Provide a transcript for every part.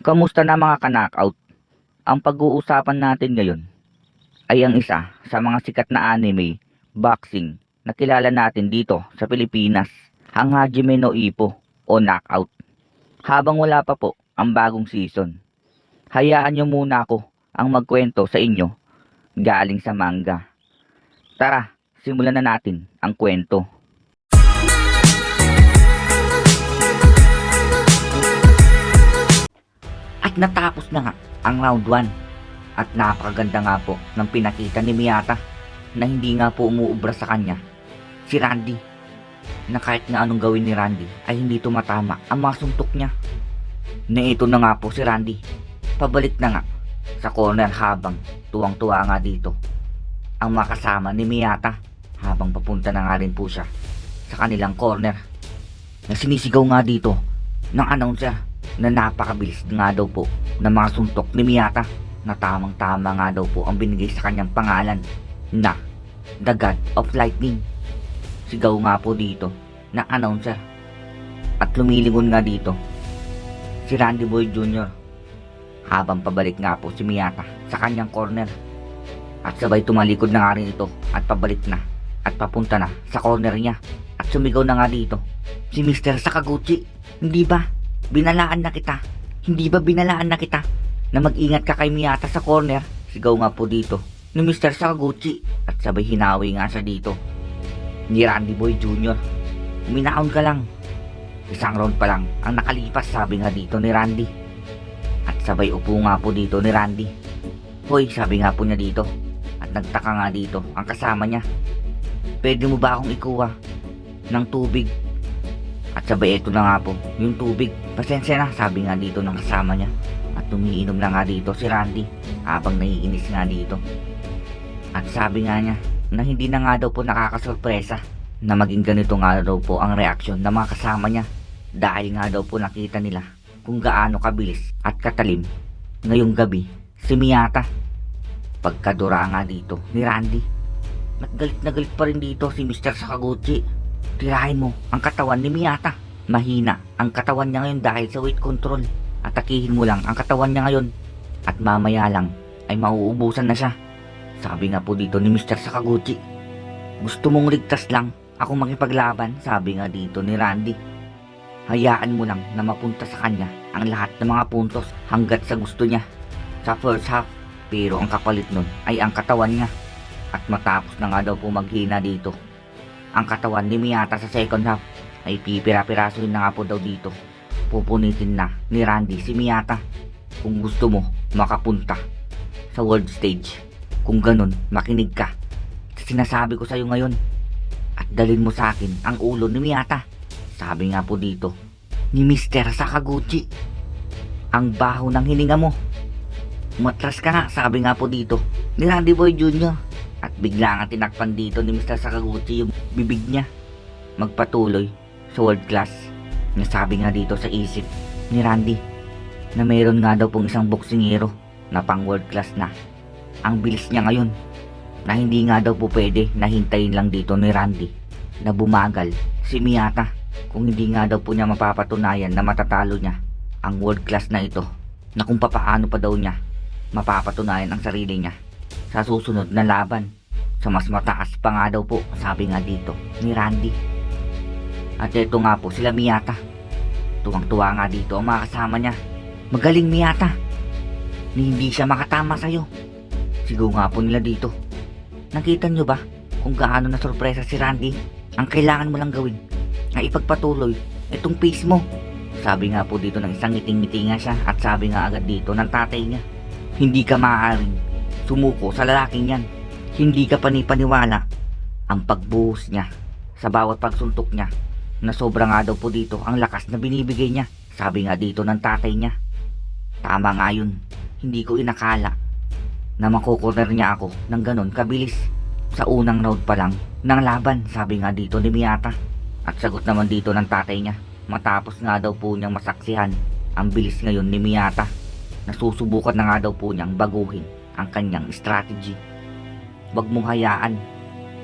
Kamusta na mga ka-knockout? Ang pag-uusapan natin ngayon ay ang isa sa mga sikat na anime, boxing, na kilala natin dito sa Pilipinas, ang Hajime no Ippo o Knockout. Habang wala pa po ang bagong season, hayaan nyo muna ako ang magkwento sa inyo galing sa manga. Tara, simulan na natin ang kwento. At natapos na nga ang round 1 at napakaganda nga po ng pinakita ni Miyata na hindi nga po umuubra sa kanya si Randy, na kahit na anong gawin ni Randy ay hindi tumatama ang mga suntok niya. Na ito na nga po si Randy, pabalik na nga sa corner habang tuwang-tuwa nga dito ang makasama ni Miyata habang papunta na nga rin po siya sa kanilang corner, na sinisigaw nga dito ng announcer na napakabilis nga daw po ng mga suntok ni Miyata, na tamang-tama nga daw po ang binigay sa kanyang pangalan na The God of Lightning. Sigaw nga po dito ng announcer, at lumilingon nga dito si Randy Boy Jr. habang pabalik nga po si Miyata sa kanyang corner, at sabay tumalikod na nga rin ito at pabalik na at papunta na sa corner niya, at sumigaw na nga dito si Mr. Sakaguchi, hindi ba binalaan na kita? Hindi ba binalaan na kita na mag-ingat ka kay Miyata sa corner? Sigaw nga po dito ni Mr. Sakaguchi, at sabay hinawi nga siya dito ni Randy Boy Jr. Uminaon ka lang, isang round pa lang ang nakalipas, sabi nga dito ni Randy. At sabay upo nga po dito ni Randy. Hoy, sabi nga po niya dito, at nagtaka nga dito ang kasama niya, pwede mo ba akong ikuha ng tubig? At sabay ito na nga po yung tubig. Pasensya na, sabi nga dito ng kasama niya, at umiinom na nga dito si Randy habang naiinis nga dito. At sabi nga niya na hindi na nga daw po nakakasurpresa na maging ganito nga daw po ang reaksyon ng mga kasama niya, dahil nga daw po nakita nila kung gaano kabilis at katalim ngayong gabi si Miyata. Pagkadura nga dito ni Randy, at galit na galit pa rin dito si Mr. Sakaguchi. Tirahin mo ang katawan ni Miyata. Mahina ang katawan niya ngayon dahil sa weight control. Atakihin mo lang ang katawan niya ngayon at mamaya lang ay mauubusan na siya, sabi nga po dito ni Mr. Sakaguchi. Gusto mong ligtas lang ako makipaglaban, sabi nga dito ni Randy. Hayaan mo lang na mapunta sa kanya ang lahat ng mga puntos hanggat sa gusto niya sa first half, pero ang kapalit nun ay ang katawan niya. At matapos na nga daw po maghina dito ang katawan ni Miyata sa second half, ay pipira-piraso rin na nga po daw dito. Pupunitin na ni Randy si Miyata. Kung gusto mo makapunta sa world stage, kung ganun, makinig ka sa sinasabi ko sa'yo ngayon at dalhin mo sa akin ang ulo ni Miyata, sabi nga po dito ni Mr. Sakaguchi. Ang baho ng hininga mo, umatras ka nga, sabi nga po dito ni Randy Boy Jr. At bigla nga tinakpan dito ni Mr. Sakaguchi yung bibig niya. Magpatuloy sa world class, nasabi nga dito sa isip ni Randy na mayroon nga daw pong isang boksingero na pang world class na. Ang bilis niya ngayon na hindi nga daw po pwede na hintayin lang dito ni Randy na bumagal si Miyata, kung hindi nga daw po niya mapapatunayan na matatalo niya ang world class na ito, na kung papaano pa daw niya mapapatunayan ang sarili niya sa susunod na laban sa mas mataas pa nga daw po, sabi nga dito ni Randy. At ito nga po sila Miyata, tuwang-tuwa nga dito ang mga kasama niya. Magaling Miyata, ni hindi siya makatama sa'yo, sigaw nga po nila dito. Nakita nyo ba kung gaano na sorpresa si Randy? Ang kailangan mo lang gawin ay ipagpatuloy itong pace mo, sabi nga po dito ng isang ngiting-ngiti nga siya. At sabi nga agad dito ng tatay niya, hindi ka maaaring sumuko sa lalaking yan. Hindi ka panipaniwala ang pagbuhos niya sa bawat pagsuntok niya, na sobra nga daw po dito ang lakas na binibigay niya, sabi nga dito ng tatay niya. Tama nga yun, hindi ko inakala na makukorner niya ako ng ganon kabilis sa unang round pa lang ng laban, sabi nga dito ni Miyata. At sagot naman dito ng tatay niya, matapos nga daw po niyang masaksihan ang bilis ngayon ni Miyata, na susubukan na nga daw po niyang baguhin ang kanyang strategy. Huwag mong hayaan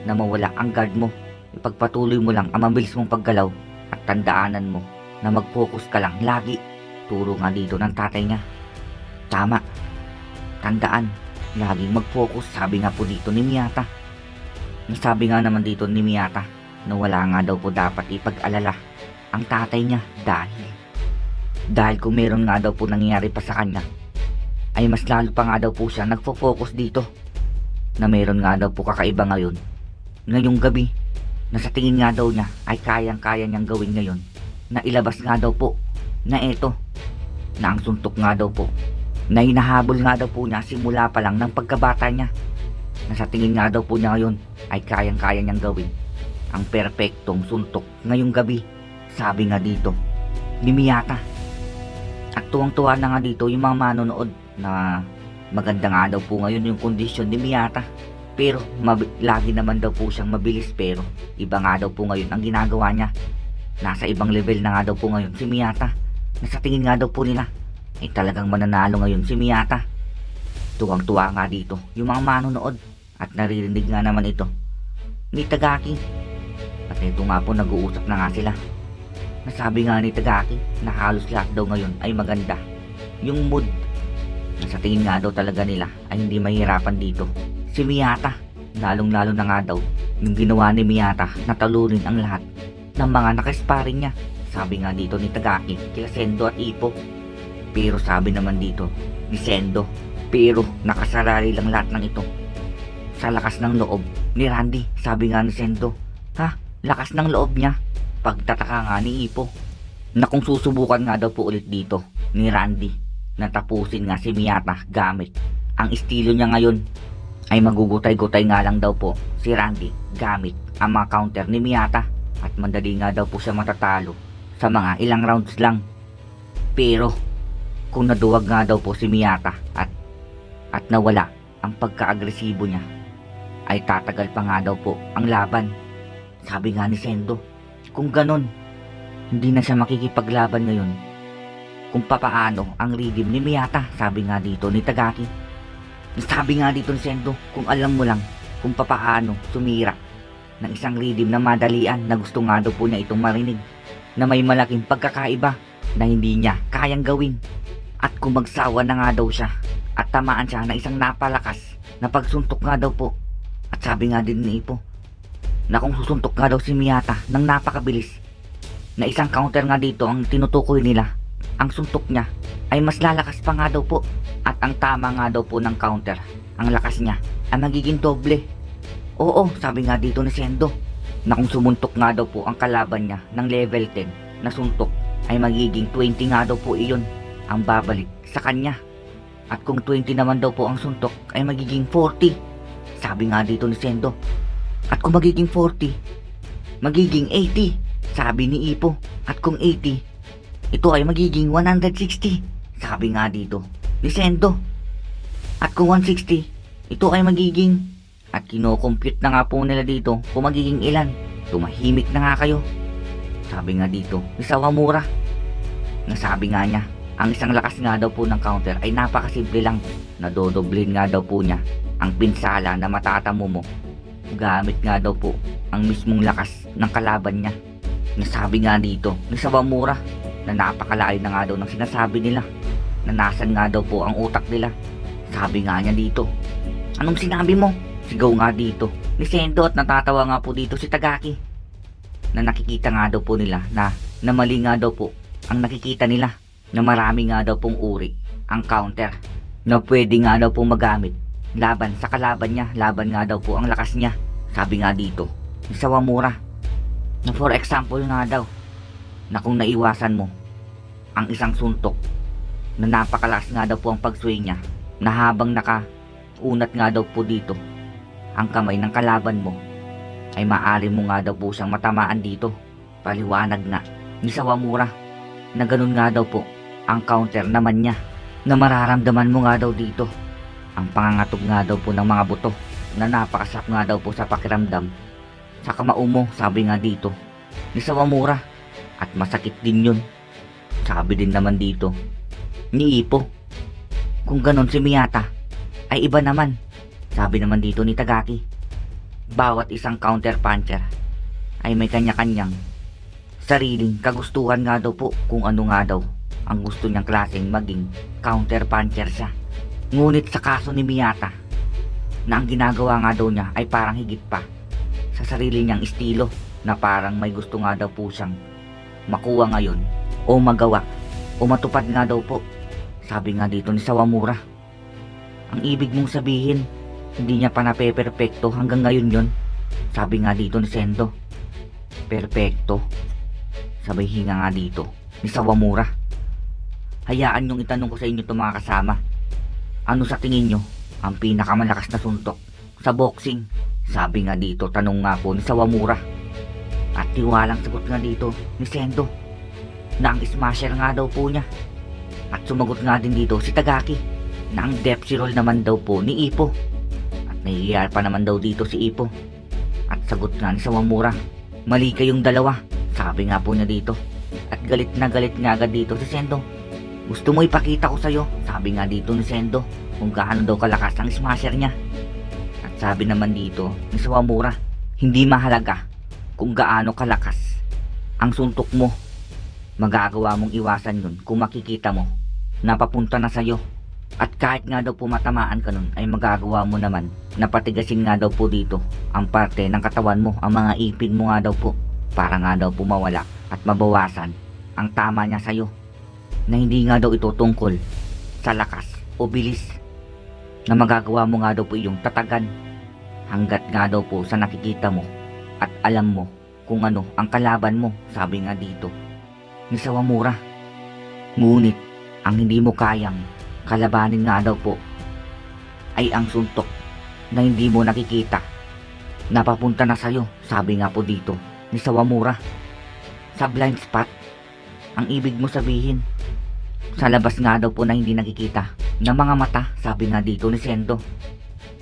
na mawala ang guard mo. Ipagpatuloy mo lang ang mabilis mong paggalaw, at tandaanan mo na mag-focus ka lang lagi Turo nga dito ng tatay niya. Tama. Tandaan, laging mag-focus, sabi nga po dito ni Miyata. Nasabi nga naman dito ni Miyata na wala nga daw po dapat ipag-alala ang tatay niya dahil kung meron nga daw po nangyayari pa sa kanya, ay mas lalo pa nga daw po siya nagfo-focus dito na meron nga daw po kakaiba ngayong gabi na sa tingin nga daw niya ay kayang-kaya niyang gawin ngayon na ilabas nga daw po na eto na ang suntok nga daw po na hinahabol nga daw po niya simula pa lang ng pagkabata niya na sa tingin nga daw po niya ngayon ay kayang-kaya niyang gawin ang perpektong suntok ngayong gabi, sabi nga dito ni Miyata. At tuwang-tuwa na nga dito yung mga manonood na maganda nga daw po ngayon yung kondisyon ni Miyata, pero lagi naman daw po siyang mabilis, pero iba nga daw po ngayon ang ginagawa niya. Nasa ibang level na nga daw po ngayon si Miyata na sa tingin nga daw po nila ay talagang mananalo ngayon si Miyata. Tuwang-tuwa nga dito yung mga manonood at naririnig nga naman ito ni Tagaki. At ito nga po nag-uusap na nga sila. Nasabi nga ni Tagaki na halos lahat daw ngayon ay maganda. Yung mood na sa tingin nga daw talaga nila ay hindi mahirapan dito si Miyata. Lalong-lalo na nga daw yung ginawa ni Miyata na talunin ang lahat ng mga nakasparing niya. Sabi nga dito ni Tagaki kila Sendo at Ipo. Pero sabi naman dito ni Sendo, pero nakasarali lang lahat ng ito sa lakas ng loob ni Randy. Sabi nga ni Sendo, ha? Lakas ng loob niya? Pagtataka nga ni Ipo na kung susubukan nga daw po ulit dito ni Randy na tapusin nga si Miyata gamit ang estilo niya ngayon, ay magugutay-gutay nga lang daw po si Randy gamit ang mga counter ni Miyata at madali nga daw po siya matatalo sa mga ilang rounds lang. Pero kung naduwag nga daw po si Miyata at nawala ang pagka-agresibo niya, ay tatagal pa nga daw po ang laban. Sabi nga ni Sendo, kung ganon, hindi na siya makikipaglaban ngayon kung papaano ang rhythm ni Miyata. Sabi nga dito ni Tagaki. Sabi nga dito ni Sendo, kung alam mo lang kung papaano sumira ng isang rhythm na madalian na gusto nga daw po niya itong marinig, na may malaking pagkakaiba na hindi niya kayang gawin. At kung magsawa na nga daw siya at tamaan siya na isang napalakas na pagsuntok nga daw po. At sabi nga din ni Ipo na kung susuntok nga daw si Miyata ng napakabilis na isang counter nga dito ang tinutukoy nila, ang suntok niya ay mas lalakas pa nga daw po. At ang tama nga daw po ng counter, ang lakas niya ay magiging doble. Oo, sabi nga dito ni Sendo na kung sumuntok nga daw po ang kalaban niya ng level 10 na suntok, ay magiging 20 nga daw po iyon ang babalik sa kanya. At kung 20 naman daw po ang suntok, ay magiging 40. Sabi nga dito ni Sendo. At kung magiging 40, magiging 80. Sabi ni Ipo. At kung 80, ito ay magiging 160. Sabi nga dito ni Sendo. At kung 160, ito ay magiging... At kino-compute na nga po nila dito kung magiging ilan. Tumahimik na nga kayo. Sabi nga dito ni Sawamura. Nasabi nga niya, ang isang lakas nga daw po ng counter ay napakasimple lang. Nadodoblin nga daw po niya ang pinsala na matatamo mo gamit nga daw po ang mismong lakas ng kalaban niya. Nasabi nga dito ni Sawamura na napakalayo na nga daw ng sinasabi nila, na nasan nga daw po ang utak nila. Sabi nga niya dito, anong sinabi mo? Sigaw nga dito ni Sendo at natatawa nga po dito si Tagaki na nakikita nga daw po nila na mali nga daw po ang nakikita nila, na marami nga daw pong uri ang counter na pwede nga daw pong magamit laban sa kalaban niya, laban nga daw po ang lakas niya. Sabi nga dito ni Sawamura na for example nga daw na kung naiwasan mo ang isang suntok na napakalakas nga daw po ang pag-swing niya, na habang nakaunat nga daw po dito ang kamay ng kalaban mo, ay maaari mo nga daw po siyang matamaan dito. Paliwanag nga ni Sawamura na ganun nga daw po ang counter naman niya, na mararamdaman mo nga daw dito ang pangangatog nga daw po ng mga buto na napakasarap nga daw po sa pakiramdam sa kamao mo. Sabi nga dito ni Sawamura, at masakit din yun. Sabi din naman dito ni Ipo, kung ganun si Miyata ay iba naman. Sabi naman dito ni Tagaki, bawat isang counter puncher ay may kanya-kanyang sariling kagustuhan nga daw po kung ano nga daw ang gusto niyang klaseng maging counter-puncher siya. Ngunit sa kaso ni Miyata, na ang ginagawa nga daw niya ay parang higit pa sa sarili niyang estilo, na parang may gusto nga daw po siyang makuha ngayon o magawa o matupad nga daw po. Sabi nga dito ni Sawamura, ang ibig mong sabihin, hindi niya pa napeperpekto hanggang ngayon yon? Sabi nga dito ni Sendo. Perpekto? Sabay hinga nga dito ni Sawamura. Hayaan niyong itanong ko sa inyo itong mga kasama. Ano sa tingin niyo ang pinakamalakas na suntok sa boxing? Sabi nga dito, tanong nga po ni Sawamura. At tiwalang sagot nga dito ni Sendo na ang smasher nga daw po niya. At sumagot nga din dito si Tagaki na ang depth roll naman daw po ni Ippo. At nahihiya pa naman daw dito si Ippo. At sagot nga ni Sawamura, mali kayong dalawa. Sabi nga po niya dito. At galit na galit nga agad dito si Sendo. Gusto mo ipakita ko sa'yo? Sabi nga dito ni Sendo kung gaano daw kalakas ang smasher niya. At sabi naman dito ni Sawamura, hindi mahalaga kung gaano kalakas ang suntok mo. Magagawa mong iwasan yun kung makikita mo na papunta na sa'yo. At kahit nga daw po matamaan ka nun, ay magagawa mo naman na patigasin nga daw po dito ang parte ng katawan mo, ang mga ipin mo nga daw po, para nga daw po mawala at mabawasan ang tama niya sa'yo. Na hindi nga daw ito tungkol sa lakas o bilis, na magagawa mo nga daw po yung tatagan hanggat nga daw po sa nakikita mo at alam mo kung ano ang kalaban mo. Sabi nga dito ni Sawamura. Ngunit ang hindi mo kayang kalabanin nga daw po ay ang suntok na hindi mo nakikita na papunta na sa'yo. Sabi nga po dito ni Sawamura, sa blind spot, ang ibig mo sabihin sa labas nga daw po na hindi nakikita ng mga mata. Sabi nga dito ni Sendo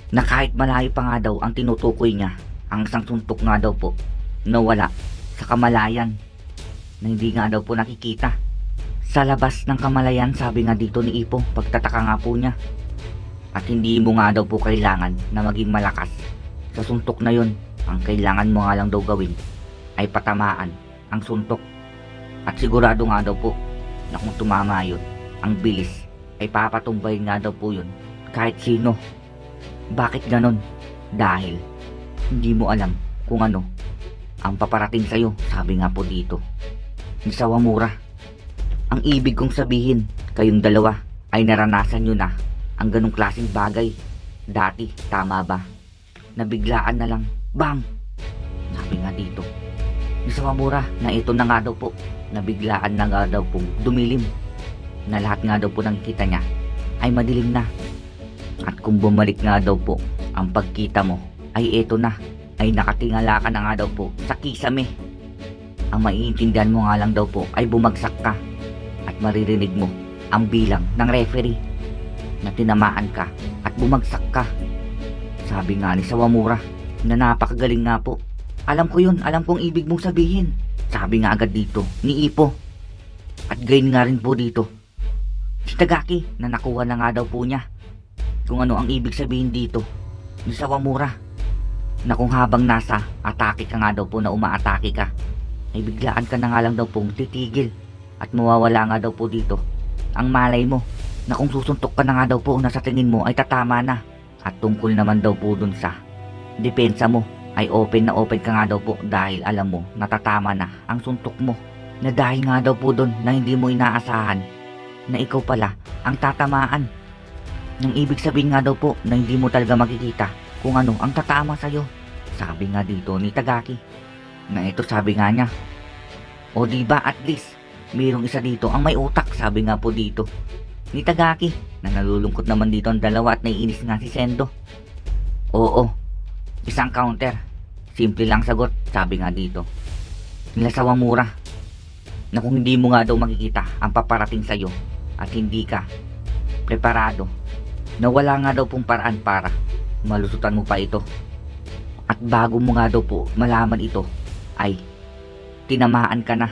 na kahit malayo pa nga daw ang tinutukoy niya, ang isang suntok nga daw po na wala sa kamalayan, na hindi nga daw po nakikita sa labas ng kamalayan. Sabi nga dito ni Ippo, pagtataka nga po niya. At hindi mo nga daw po kailangan na maging malakas sa suntok na yon. Ang kailangan mo nga lang daw gawin ay patamaan ang suntok. At sigurado nga daw po na kung tumama yun, ang bilis ay papatumbayin nga daw po yun kahit sino. Bakit ganon? Dahil hindi mo alam kung ano ang paparating sa'yo. Sabi nga po dito ni Sawamura, ang ibig kong sabihin, kayong dalawa ay naranasan nyo na ang ganong klaseng bagay dati, tama ba? Nabiglaan na lang, bang! Sabi nga dito ni Sawamura na ito na nga daw po, nabiglaan na nga daw pong dumilim, na lahat nga daw po ng kita niya ay madilim na. At kung bumalik nga daw po ang pagkita mo, ay ito na, ay nakatingala ka na nga daw po sa kisame. Ang maiintindihan mo nga lang daw po ay bumagsak ka at maririnig mo ang bilang ng referee na tinamaan ka at bumagsak ka. Sabi nga ni Sawamura na napakagaling nga po. Alam ko yun, alam kong ibig mong sabihin. Sabi nga agad dito ni Ippo. At gayon nga rin po dito si Tagaki na nakuha na nga daw po niya kung ano ang ibig sabihin dito ni Sawamura, na kung habang nasa atake ka nga daw po, na umaatake ka, ay biglaan ka na nga lang daw pong titigil at mawawala nga daw po dito ang malay mo, na kung susuntok ka na nga daw po na sa tingin mo ay tatama na. At tungkol naman daw po dun sa depensa mo, ay open na open ka nga daw po dahil alam mo natatama na ang suntok mo, na dahil nga daw po dun na hindi mo inaasahan na ikaw pala ang tatamaan. Nang ibig sabihin nga daw po na hindi mo talaga makikita kung ano ang tatama sa'yo. Sabi nga dito ni Tagaki na ito, sabi nga niya, o diba at least mayroong isa dito ang may utak. Sabi nga po dito ni Tagaki na nalulungkot naman dito ang dalawa at naiinis nga si Sendo. Oo, isang counter, simple lang sagot. Sabi nga dito nila Sawamura na kung hindi mo nga daw makikita ang paparating sa'yo at hindi ka preparado, na wala nga daw pong paraan para malusutan mo pa ito. At bago mo nga daw po malaman ito, ay tinamaan ka na.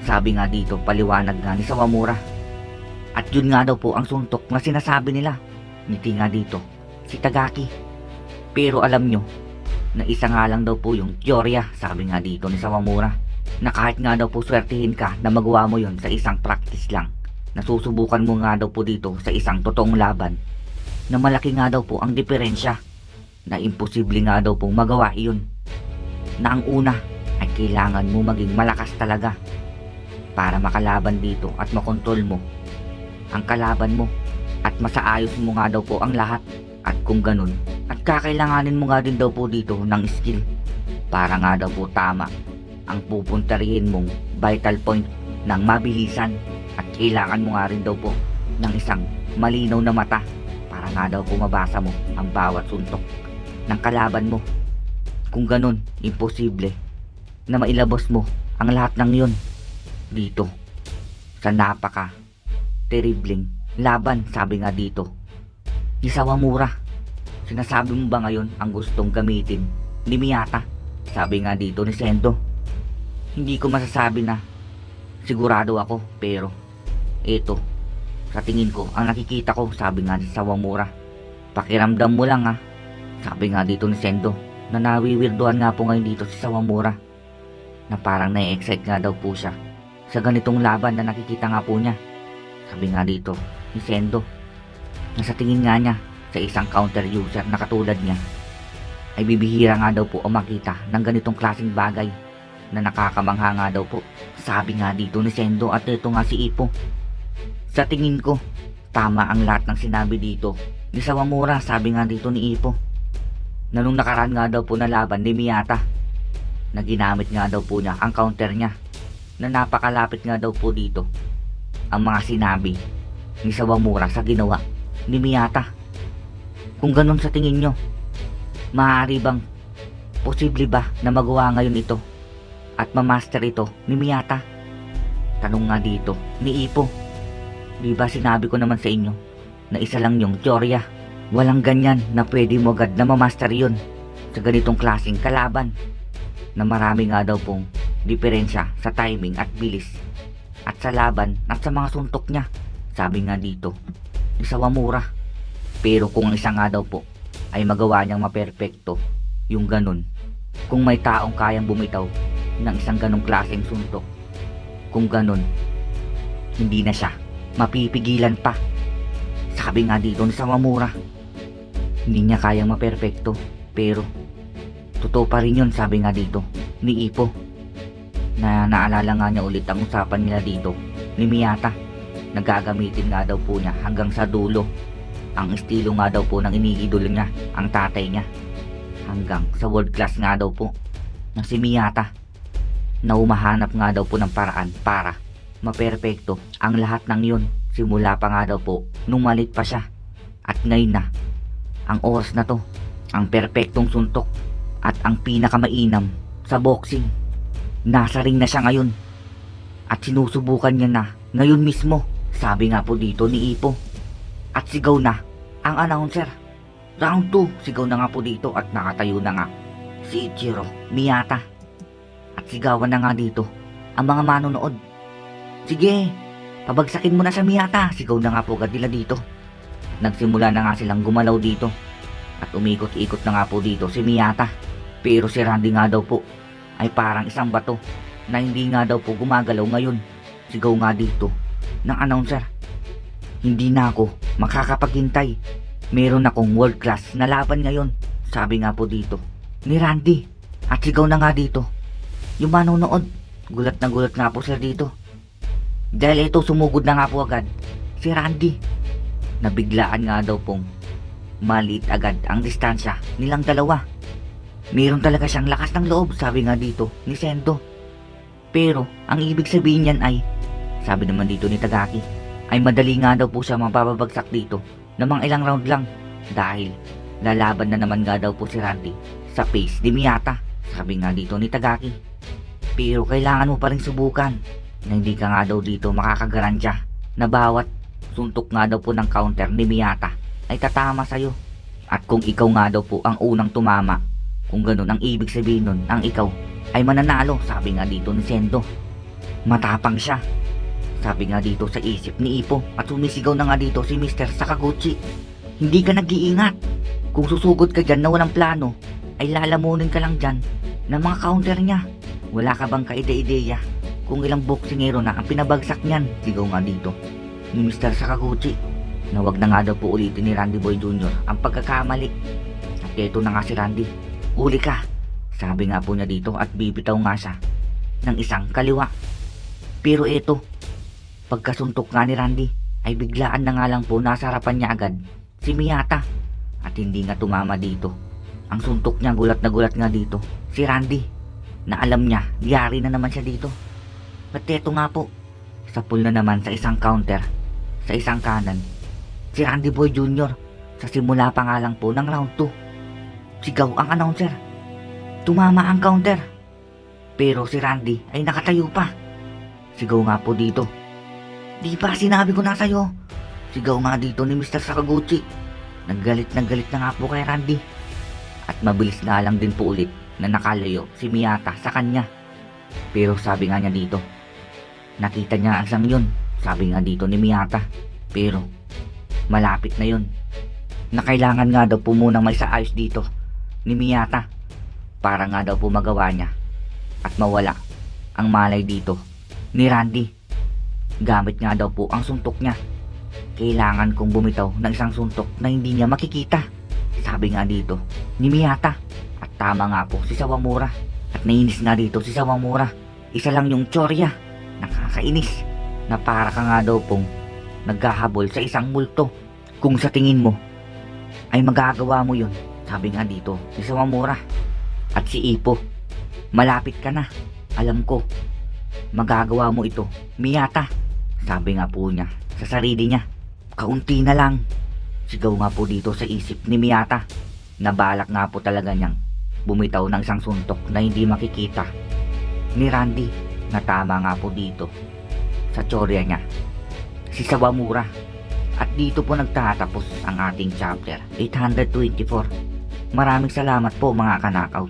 Sabi nga dito, paliwanag nga ni Sawamura. At yun nga daw po ang suntok na sinasabi nila. Ngiti nga dito si Tagaki. Pero alam nyo na isa nga lang daw po yung teorya. Sabi nga dito ni Sawamura na kahit nga daw po swertihin ka na magawa mo yon sa isang practice lang, nasusubukan mo nga daw po dito sa isang totoong laban na malaki nga daw po ang diferensya, na imposible nga daw pong magawa iyon, na ang una ay kailangan mo maging malakas talaga para makalaban dito at makontrol mo ang kalaban mo at masaayos mo nga daw po ang lahat. At kung ganun, at kakailanganin mo nga din daw po dito ng skill para nga daw po tama ang pupuntarihin mong vital point ng mabilisan, at kailangan mo nga rin daw po ng isang malinaw na mata para nga daw po mabasa mo ang bawat suntok ng kalaban mo. Kung ganun, imposible na mailabas mo ang lahat ng yun dito sa napaka terribling laban. Sabi nga dito ni Sawamura, sinasabi mo ba ngayon ang gustong gamitin ni Miyata? Sabi nga dito ni Sendo, hindi ko masasabi na sigurado ako, pero eto, sa tingin ko, ang nakikita ko. Sabi nga ni Sawamura, pakiramdam mo lang ha. Sabi nga dito ni Sendo, na nawiwirduhan nga po ngayon dito si Sawamura, na parang na-excite nga daw po siya sa ganitong laban na nakikita nga po niya. Sabi nga dito ni Sendo, na sa tingin nga niya sa isang counter user na katulad niya ay bibihira nga daw po o makita ng ganitong klaseng bagay na nakakamangha nga daw po. Sabi nga dito ni Sendo, at ito nga si Ipo, sa tingin ko tama ang lahat ng sinabi dito ni Sawamura. Sabi nga dito ni Ipo, na nung nakaraan nga daw po na laban ni Miyata, na ginamit nga daw po niya ang counter niya, na napakalapit nga daw po dito ang mga sinabi ni Sawamura sa ginawa ni Miyata. Kung ganun sa tingin nyo, maaari bang, posible ba na magawa ngayon ito at mamaster ito ni Miyata? Tanong nga dito ni Ipo, di ba sinabi ko naman sa inyo na isa lang yung teorya, walang ganyan na pwede mo agad na mamaster yun sa ganitong klaseng kalaban, na marami nga daw pong diferensya sa timing at bilis at sa laban at sa mga suntok niya. Sabi nga dito ni Sawamura, pero kung ang isa nga daw po ay magawa niyang maperpekto yung ganun, kung may taong kayang bumitaw ng isang ganong klaseng suntok, kung ganun, hindi na siya mapipigilan pa. Sabi nga dito ni Sawamura, hindi niya kayang maperpekto, pero totoo pa rin yun. Sabi nga dito ni Ipo, na naalala nga niya ulit ang usapan nila dito ni Miyata, nagagamitin nga daw po niya hanggang sa dulo ang estilo nga daw po ng iniidolo niya, ang tatay niya, hanggang sa world class nga daw po na si Miyata, na umahanap nga daw po ng paraan para maperpekto ang lahat ng yun, simula pa nga daw po nung malit pa siya. At ngayon na, ang oras na to, ang perpektong suntok at ang pinakamainam sa boxing, nasa ring na siya ngayon at sinusubukan niya na ngayon mismo. Sabi nga po dito ni Ipo, at sigaw na ang announcer, round 2. Sigaw na nga po dito at nakatayo na nga si Ichiro Miyata, at sigawan na nga dito ang mga manonood, sige, pabagsakin mo na sa Miyata. Sigaw na nga po agad nila dito. Nagsimula na nga silang gumalaw dito at umikot-ikot na nga po dito si Miyata, pero si Randy nga daw po ay parang isang bato na hindi nga daw po gumagalaw ngayon. Sigaw nga dito ng announcer, hindi na ako makakapaghintay, meron akong world class na laban ngayon. Sabi nga po dito ni Randy, at sigaw na nga dito yung manonood. Gulat na gulat nga po sila dito, dahil ito sumugod na nga po agad si Randy, na biglaan nga daw pong maliit agad ang distansya nilang dalawa. Meron talaga siyang lakas ng loob, sabi nga dito ni Sendo, pero ang ibig sabihin niyan ay, sabi naman dito ni Tagaki, ay madali nga daw po siya mapapabagsak dito ng mga ilang round lang, dahil lalaban na naman nga daw po si Randy sa pace ni Miyata. Sabi nga dito ni Tagaki, pero kailangan mo pa rin subukan, na hindi ka nga daw dito makakagaransya na bawat suntok nga daw po ng counter ni Miyata ay tatama sa'yo. At kung ikaw nga daw po ang unang tumama, kung ganun ang ibig sabihin nun, ang ikaw ay mananalo. Sabi nga dito ni Sendo, matapang siya, sabi nga dito sa isip ni Ipo, at sumisigaw na nga dito si Mr. Sakaguchi, hindi ka nag-iingat. Kung susugod ka dyan na walang plano, ay lalamunin ka lang dyan ng mga counter niya. Wala ka bang kaide-ideya kung ilang boksingero na ang pinabagsak niyan? Sigaw nga dito ni Mr. Sakaguchi na wag na nga daw po ulitin ni Randy Boy Jr. ang pagkakamali. At eto na nga si Randy. Uli ka! Sabi nga po niya dito at bibitaw nga siya ng isang kaliwa. Pero eto, pagkasuntok nga ni Randy ay biglaan na nga lang po nasa harapan niya agad si Miyata. At hindi nga tumama dito. Ang suntok niya, gulat na gulat nga dito si Randy na alam niya, yari na naman siya dito. At eto nga po, sa pool na naman sa isang counter, sa isang kanan, si Randy Boy Jr. Sa simula pa nga lang po ng round 2. Sigaw ang announcer. Tumama ang counter. Pero si Randy ay nakatayo pa. Sigaw nga po dito. Di ba sinabi ko na sa'yo? Sigaw nga dito ni Mr. Sakaguchi. Naggalit na nga po kay Randy. At mabilis nga lang din po ulit na nakalayo si Miyata sa kanya. Pero sabi nga niya dito, nakita niya ang sang yun. Sabi nga dito ni Miyata. Pero malapit na yun. Na kailangan nga daw po munang may saayos dito ni Miyata para nga daw po magawa niya at mawala ang malay dito ni Randy. Gamit nga daw po ang suntok niya. Kailangan kong bumitaw ng isang suntok na hindi niya makikita. Sabi nga dito ni Miyata. At tama nga po si Sawamura. At nainis nga dito si Sawamura. Isa lang yung tsorya. Nakakainis na para ka nga daw pong naghahabol sa isang multo. Kung sa tingin mo ay magagawa mo yun, sabi nga dito si Sawamura. At si Ippo, malapit ka na. Alam ko, magagawa mo ito, Miyata. Sabi nga po niya sa sarili niya. Kaunti na lang. Sigaw nga po dito sa isip ni Miyata. Nabalak nga po talaga niyang bumitaw ng isang suntok na hindi makikita ni Randy. Na tama nga po dito sa tsorya niya, si Sawamura. At dito po nagtatapos ang ating chapter 824. Maraming salamat po mga kanakaw.